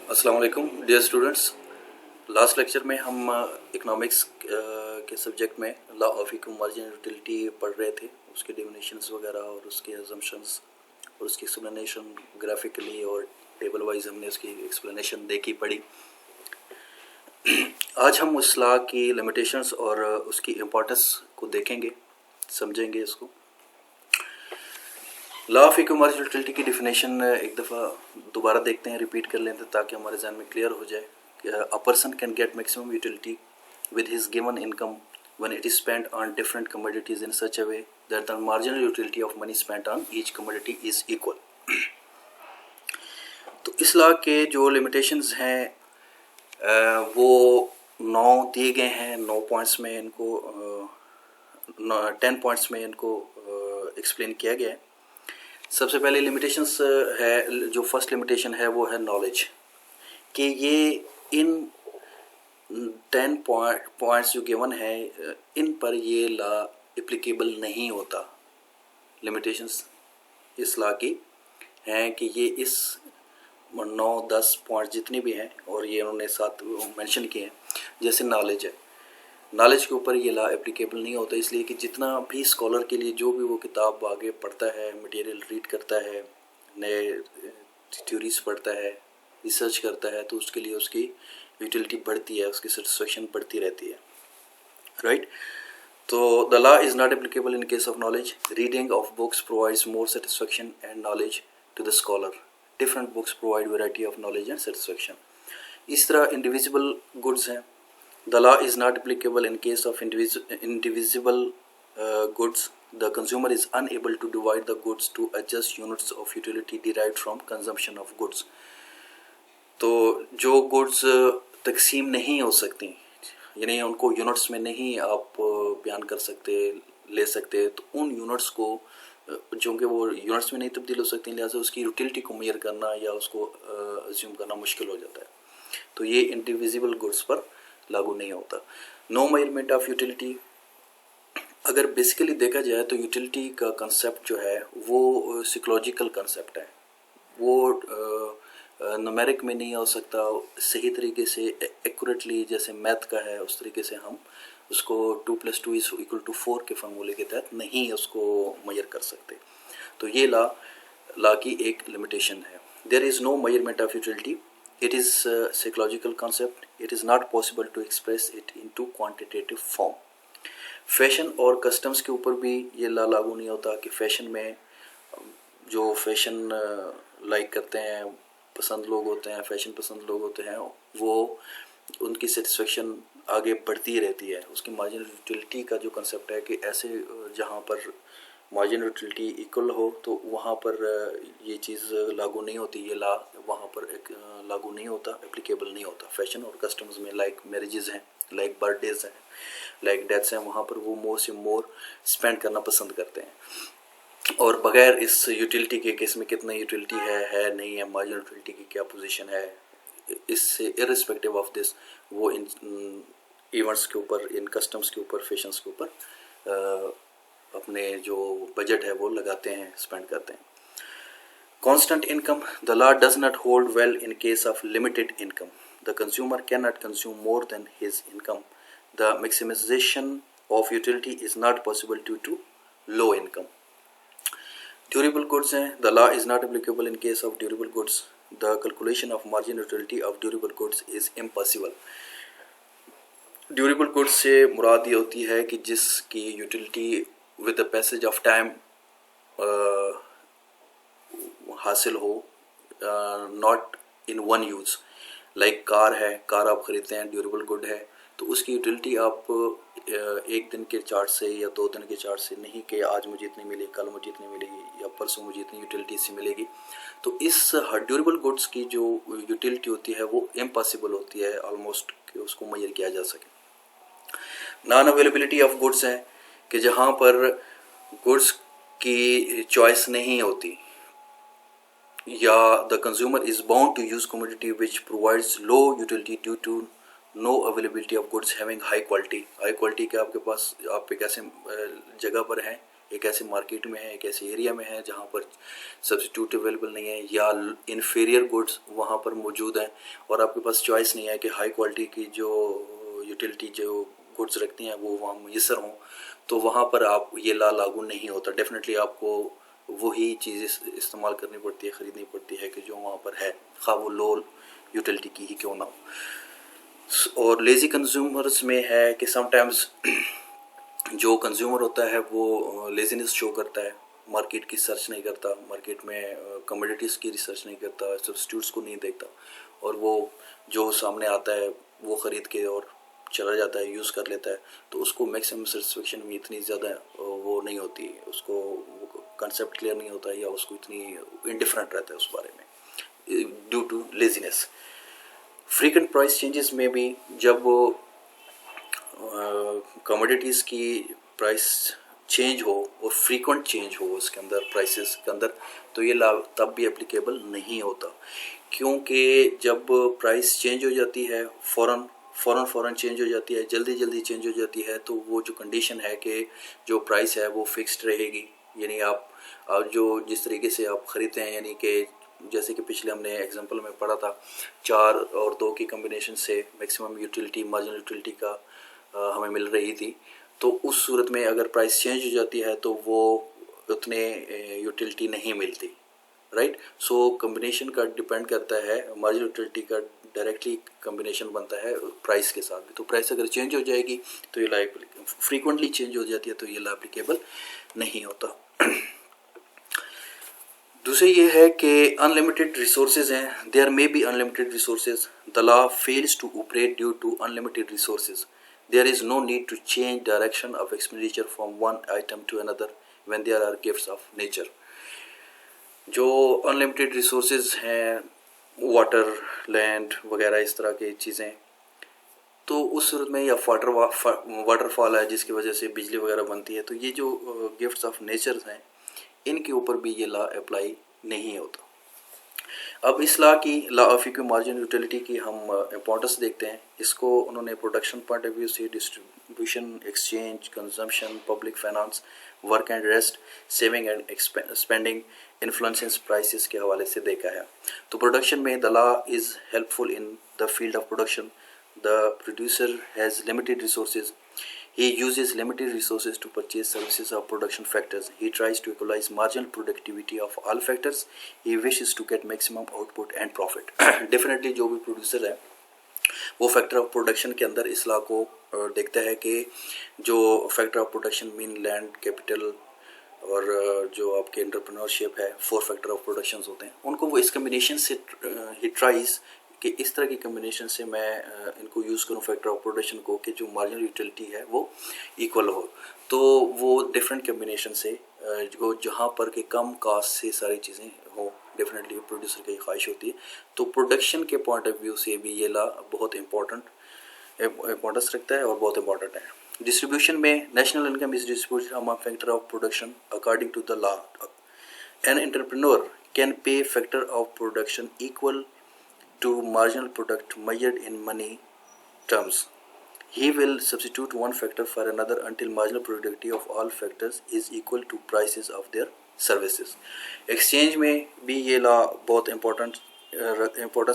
अस्सलाम वालेकुम dear students. Last lecture में हम इकोनॉमिक्स के सब्जेक्ट में law of equity marginal utility पढ़ रहे थे, उसके डेफिनेशंस वगैरह और उसके अजम्पशंस और उसकी एक्सप्लेनेशन ग्राफिकली और टेबल वाइज हमने उसकी एक्सप्लेनेशन देखी पढ़ी। आज हम उस लॉ की लिमिटेशंस और उसकी इम्पोर्टेंस को देखेंगे, समझेंगे इसको। Law of equity marginal utility की डिफिनेशन एक दफ़ा दोबारा देखते हैं, रिपीट कर लेते हैं ताकि हमारे जहन में क्लियर हो जाए। A person can get maximum utility with his given income when it is spent on different commodities in such a way that the marginal utility of money spent on each commodity is equal। तो इस law के जो limitations हैं वो 9 दिए गए हैं। 9 points में इनको 10 पॉइंट्स में इनको एक्सप्लेन किया गया है। सबसे पहले लिमिटेशंस है, जो फर्स्ट लिमिटेशन है वो है नॉलेज, कि ये इन 10 पॉइंट्स जो गिवन है इन पर ये लॉ एप्लीकेबल नहीं होता। लिमिटेशंस इस लॉ की हैं कि ये इस 9-10 पॉइंट्स जितने भी हैं और ये उन्होंने साथ मेंशन किए हैं, जैसे नॉलेज है, नॉलेज के ऊपर ये लॉ एप्लीकेबल नहीं होता। इसलिए कि जितना भी स्कॉलर के लिए जो भी वो किताब आगे पढ़ता है, मटेरियल रीड करता है, नए थ्योरीज पढ़ता है, रिसर्च करता है, तो उसके लिए उसकी यूटिलिटी बढ़ती है, उसकी सेटिस्फेक्शन बढ़ती रहती है, राइट। तो the law is not applicable in case of knowledge. Reading of books provides more satisfaction and knowledge to the scholar. Different books provide variety of knowledge and satisfaction. इस तरह individual goods हैं। The law is not applicable in case of indivisible goods. The consumer is unable to divide the goods to adjust units of utility derived from consumption of goods. तो जो goods तकसीम नहीं हो सकती, यानी उनको units में नहीं आप बयान कर सकते, ले सकते, तो उन यूनिट्स को जो कि वो यूनिट्स में नहीं तब्दील हो सकती, लिहाजा उसकी यूटिलिटी को मेजर करना या उसको अज्यूम करना मुश्किल हो जाता है। तो ये इंडिविजिबल गुड्स पर लागू नहीं होता। No measurement of utility. अगर बेसिकली देखा जाए तो यूटिलिटी का कंसेप्ट जो है वो साइकोलॉजिकल कंसेप्ट है। वो न्यूमेरिक में नहीं हो सकता सही तरीके से, एक्यूरेटली जैसे मैथ का है उस तरीके से हम उसको 2+2=4 के फार्मूले के तहत नहीं उसको मेजर कर सकते। तो ये लॉ की एक लिमिटेशन है। There is no measurement of utility. It is a psychological concept. It is not possible to express it into quantitative form. Fashion और कस्टम्स के ऊपर भी ये लॉ लागू नहीं होता कि फैशन में जो फैशन लाइक करते हैं, पसंद लोग होते हैं, फैशन पसंद लोग होते हैं, वो उनकी सेटिस्फेक्शन आगे बढ़ती रहती है। उसकी मार्जिनल यूटिलिटी का जो कंसेप्ट है कि ऐसे जहाँ पर मार्जिनल यूटिलिटी इक्वल हो तो वहाँ पर ये चीज़ लागू नहीं होती, ये लॉ वहाँ पर एक लागू नहीं होता, एप्लीकेबल नहीं होता। फैशन और कस्टम्स में लाइक मैरिजेज़ हैं, लाइक बर्थडेज़ हैं, लाइक डेथ्स हैं, वहाँ पर वो मोर से मोर स्पेंड करना पसंद करते हैं। और बगैर इस यूटिलिटी के केस में कितना यूटिलिटी है नहीं है, मार्जिनल यूटिलिटी की क्या पोजीशन है, इससे इर्रिस्पेक्टिव ऑफ दिस वो इन इवेंट्स के ऊपर, इन कस्टम्स के ऊपर, फैशंस के ऊपर अपने जो बजट है वो लगाते हैं, स्पेंड करते हैं। Constant income. The law does not hold well in case of limited income. The consumer cannot consume more than his income. The maximization of utility is not possible due to low income. Durable goods हैं. The law is not applicable in case of durable goods. The calculation of margin utility of durable goods is impossible. Durable goods से मुराद ये होती है कि जिसकी utility with the passage of time हासिल हो, not in one use. Like car है, car आप ख़रीदते हैं, ड्यूरेबल गुड है, तो उसकी यूटिलिटी आप एक दिन के चार्ज से या 2 दिन के चार्ज से नहीं कि आज मुझे इतनी मिलेगी, कल मुझे इतनी मिलेगी या परसों मुझे इतनी यूटिलिटी से मिलेगी। तो इस ड्यूरेबल गुड्स की जो यूटिलिटी होती है वो इम्पॉसिबल होती है ऑलमोस्ट कि उसको मेजर किया जा सके। नॉन अवेलेबिलिटी ऑफ गुड्स है कि जहाँ पर गुड्स की चॉइस नहीं होती, या the consumer is bound to use commodity which provides low utility due to no availability of goods having high quality. High quality के आपके पास आप एक ऐसे जगह पर हैं, एक ऐसे मार्केट में है, एक ऐसे एरिया में है जहाँ पर सब्स्टिट्यूट अवेलेबल नहीं है या इन्फीरियर गुड्स वहाँ पर मौजूद हैं और आपके पास चॉइस नहीं है कि हाई क्वालिटी की जो यूटिलिटी जो गुड्स रखती हैं वो वहाँ मुयसर हों, तो वहाँ पर आप ये ला लागू नहीं होता। डेफिनेटली आपको वही चीज़ें इस्तेमाल करनी पड़ती है, ख़रीदनी पड़ती है कि जो वहाँ पर है, खा वो लो यूटिलिटी की ही क्यों ना हो। और लेज़ी कंज्यूमर्स में है कि समटाइम्स जो कंज्यूमर होता है वो लेजीनेस शो करता है, मार्केट की सर्च नहीं करता, मार्केट में कमोडिटीज़ की रिसर्च नहीं करता, सब्स्टिट्यूट्स को नहीं देखता और वो जो सामने आता है वो ख़रीद के और चला जाता है, यूज़ कर लेता है। तो उसको मैक्सिमम सेटिस्फेक्शन में इतनी ज़्यादा वो नहीं होती, उसको कंसेप्ट क्लियर नहीं होता या उसको इतनी इंडिफरेंट रहता है उस बारे में due to laziness. Frequent price changes में भी जब कमोडिटीज़ की प्राइस चेंज हो और फ्रीक्वेंट चेंज हो उसके अंदर प्राइसेस के अंदर, तो ये लाभ तब भी एप्लीकेबल नहीं होता, क्योंकि जब प्राइस चेंज हो जाती है फ़ौरन चेंज हो जाती है, जल्दी चेंज हो जाती है, तो वो जो कंडीशन है कि जो प्राइस है वो फिक्स्ड रहेगी। यानी आप जो जिस तरीके से आप ख़रीदते हैं, यानी कि जैसे कि पिछले हमने एग्जांपल में पढ़ा था 4 और 2 की कम्बिनेशन से मैक्सिमम यूटिलिटी मार्जिनल यूटिलिटी का हमें मिल रही थी, तो उस सूरत में अगर प्राइस चेंज हो जाती है तो वो उतने यूटिलिटी नहीं मिलती, राइट। सो कम्बिनेशन का डिपेंड करता है, मार्जिनल यूटिलिटी का डायरेक्टली कम्बिनेशन बनता है प्राइस के साथ भी। तो प्राइस अगर चेंज हो जाएगी तो ये ला फ्रीक्वेंटली चेंज हो जाती है तो ये ला एप्लीकेबल नहीं होता। दूसरी ये है कि अनलिमिटेड रिसोर्सेज हैं, there may be unlimited resources, the law fails to operate due to unlimited resources, there is no need to change direction of expenditure from one item to another when there are gifts of nature. जो unlimited resources हैं, water, land वगैरह इस तरह की चीज़ें, तो उस सूरत में या वाटरफॉल है जिसकी वजह से बिजली वगैरह बनती है, तो ये जो गिफ्ट्स ऑफ नेचर हैं इनके ऊपर भी ये लॉ अप्लाई नहीं होता। अब इस law of equity margin utility की हम इम्पोर्टेंस देखते हैं। इसको उन्होंने प्रोडक्शन पॉइंट ऑफ व्यू से, distribution, exchange, consumption, public finance, work and rest, saving and spending, influences prices के हवाले से देखा है। तो प्रोडक्शन में the law is helpful in the field of production. The producer has limited resources. He uses limited resources to purchase services of production factors. He tries to equalize marginal productivity of all factors. He wishes to get maximum output and profit. Definitely जो भी producer है वो factor of production के अंदर इस law को देखता है कि जो factor of production mean land, capital और जो आपके एंटरप्रेन्योरशिप है, 4 फैक्टर ऑफ प्रोडक्शन होते हैं, उनको वो इस कम्बिनेशन से ही ट्राइज कि इस तरह की कम्बिनेशन से मैं इनको यूज़ करूँ फैक्टर ऑफ प्रोडक्शन को कि जो मार्जिनल यूटिलिटी है वो इक्वल हो। तो वो डिफरेंट कम्बिनेशन से जो जहाँ पर के कम कास्ट से सारी चीज़ें हो, डेफिनेटली प्रोड्यूसर की ख्वाहिश होती है। तो प्रोडक्शन के पॉइंट ऑफ व्यू से भी ये ला बहुत इम्पोर्टेंस रखता है और बहुत इंपॉर्टेंट है। डिस्ट्रीब्यूशन में national income is distributed among factor of production according to the law. An entrepreneur can pay factor of production equal to marginal product measured in money terms. He will substitute one factor for another until marginal productivity of all factors is equal to prices of their services. Exchange में भी ये law बहुत importance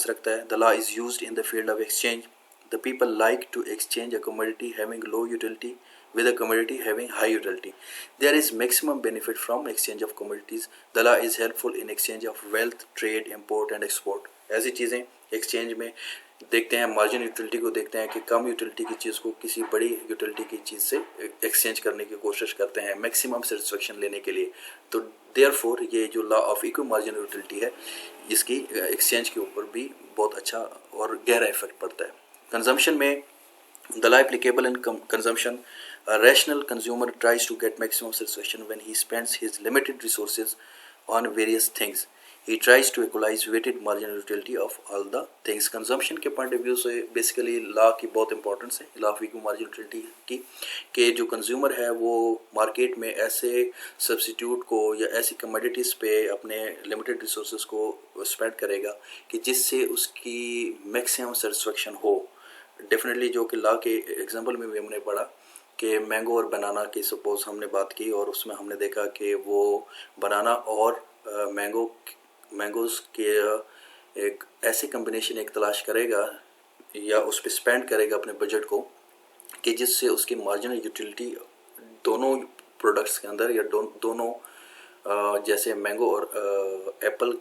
रखता है. The law is used in the field of exchange. The people like to exchange a commodity having low utility with a commodity having high utility. There is maximum benefit from exchange of commodities. The law is helpful in exchange of wealth, trade, import and export. ऐसी चीज़ें exchange में देखते हैं, margin utility को देखते हैं कि कम utility की चीज़ को किसी बड़ी यूटिलिटी की चीज़ से एक्सचेंज करने की कोशिश करते हैं मैक्सिमम सेटिस्फेक्शन लेने के लिए। तो देयरफॉर ये जो law of equal margin utility है इसकी एक्सचेंज के ऊपर भी बहुत अच्छा और गहरा इफेक्ट पड़ता है। कंजम्पशन में the law applicable in consumption, a rational consumer tries to get maximum satisfaction when he spends his limited resources on various things. He tries to equalize weighted marginal utility of all the things. Consumption के point of view से basically law की बहुत importance है, law of equal marginal utility की, कि जो consumer है वो मार्केट में ऐसे सब्सिट्यूट को या ऐसी कमोडिटीज़ पे अपने लिमिटेड रिसोर्सेज को स्पेंड करेगा कि जिससे उसकी मैक्सिमम सेटिस्फेक्शन हो। डेफिनेटली जो कि लॉ के एग्जांपल में भी हमने पढ़ा कि मैंगो और बनाना की सपोज हमने बात की और उसमें हमने देखा कि वो बनाना और मैंगोज़ के एक ऐसी कम्बिनेशन एक तलाश करेगा या उस पर स्पेंड करेगा अपने बजट को कि जिससे उसकी मार्जिनल यूटिलिटी दोनों प्रोडक्ट्स के अंदर या दोनों जैसे मैंगो और एप्पल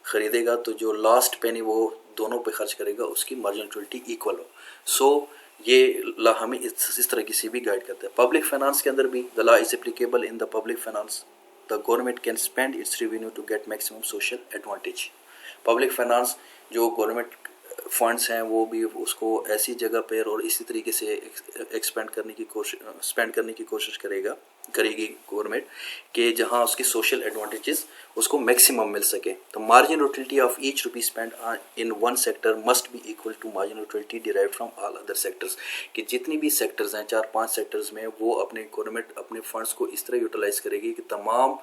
ख़रीदेगा तो जो लास्ट पेनी वो दोनों पे खर्च करेगा उसकी मार्जिनल यूटिलिटी इक्वल हो। सो ये ला हमें इस तरह की सी भी गाइड करता है। पब्लिक फाइनेंस के अंदर भी the law is applicable in the public finance. The government can spend its revenue to get maximum social advantage. Public finance जो गवर्नमेंट फंड्स हैं वो भी उसको ऐसी जगह पर और इसी तरीके से एक्सपेंड करने की कोशिश करेगी गवर्नमेंट कि जहां उसकी सोशल एडवांटेजेस उसको मैक्सिमम मिल सके। तो margin utility of each rupee spend in one sector must be equal to margin utility derive from all other sectors. कि जितनी भी सेक्टर्स हैं 4-5 सेक्टर्स में वो अपने गवर्नमेंट अपने फंड्स को इस तरह यूटिलाइज करेगी कि तमाम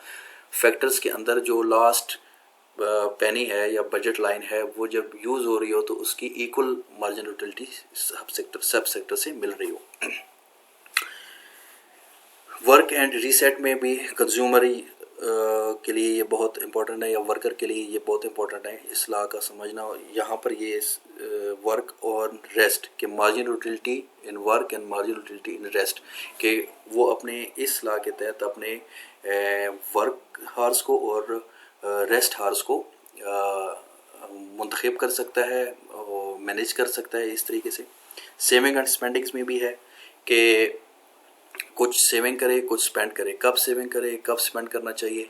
फैक्टर्स के अंदर जो लास्ट पेनी है या बजट लाइन है वो जब यूज़ हो रही हो तो उसकी इक्वल मार्जिन यूटिलिटी सब सेक्टर से मिल रही हो। वर्क एंड रीसेट में भी कंज्यूमर के लिए ये बहुत इंपॉर्टेंट है या वर्कर के लिए ये बहुत इंपॉर्टेंट है इस लॉ का समझना। यहाँ पर ये वर्क और रेस्ट के margin utility in work and margin utility in rest के वो अपने इस लॉ के तहत अपने वर्क हार्स को और रेस्ट हार्स को मुंतखब कर सकता है और मैनेज कर सकता है इस तरीके से। सेविंग एंड स्पेंडिंग्स में भी है कि कुछ सेविंग करे कुछ स्पेंड करे, कब सेविंग करे कब स्पेंड करना चाहिए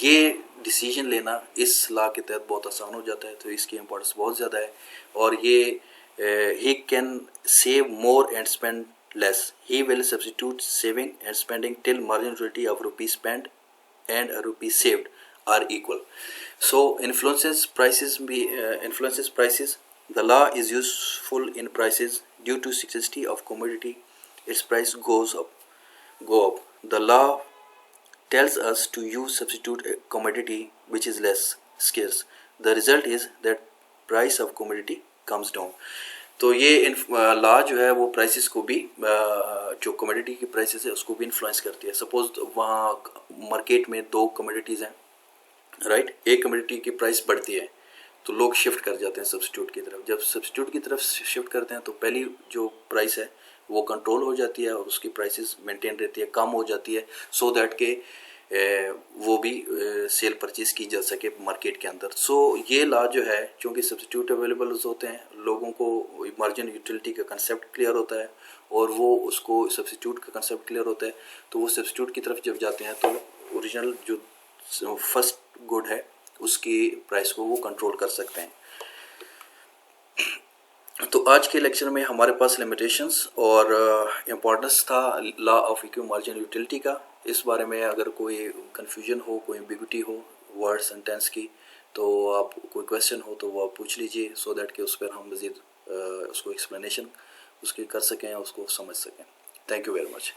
ये डिसीजन लेना इस लॉ के तहत बहुत आसान हो जाता है। तो इसकी इम्पोर्टेंस बहुत ज़्यादा है और ये he can save more and spend less. He will substitute saving and spending till margin utility of rupee spend and a rupee saved are equal. So influences prices. The law is useful in prices due to scarcity of commodity. Its price go up. The law tells us to use substitute a commodity which is less scarce. The result is that price of commodity comes down. तो ये law जो है वो prices को भी जो commodity की prices है उसको भी इन्फ्लुएंस करती है। सपोज वहाँ मार्केट में 2 कमोडिटीज़ हैं, राइट। एक कमोडिटी की प्राइस बढ़ती है तो लोग शिफ्ट कर जाते हैं सब्स्टिट्यूट की तरफ। जब सब्स्टिट्यूट की तरफ शिफ्ट करते हैं तो पहली जो प्राइस है वो कंट्रोल हो जाती है और उसकी प्राइसेस मेंटेन रहती है, कम हो जाती है, सो दैट के वो भी सेल परचेज की जा सके मार्केट के अंदर। सो ये लॉ जो है क्योंकि सब्स्टिट्यूट अवेलेबल होते हैं, लोगों को मार्जिन यूटिलिटी का कंसेप्ट क्लियर होता है और वो उसको सब्स्टिट्यूट का कंसेप्ट क्लियर होता है तो वो सब्स्टिट्यूट की तरफ जब जाते हैं तो ओरिजिनल जो फर्स्ट गुड है उसकी प्राइस को वो कंट्रोल कर सकते हैं। तो आज के लेक्चर में हमारे पास लिमिटेशंस और इम्पोर्टेंस था law of equity margin utility का। इस बारे में अगर कोई कन्फ्यूजन हो, कोई एम्बिग्युइटी हो वर्ड सेंटेंस की, तो आप कोई क्वेश्चन हो तो वो आप पूछ लीजिए सो दैट कि उस पर हम मज़ीद उसको एक्सप्लेनेशन उसकी कर सकें, उसको समझ सकें। Thank you very much.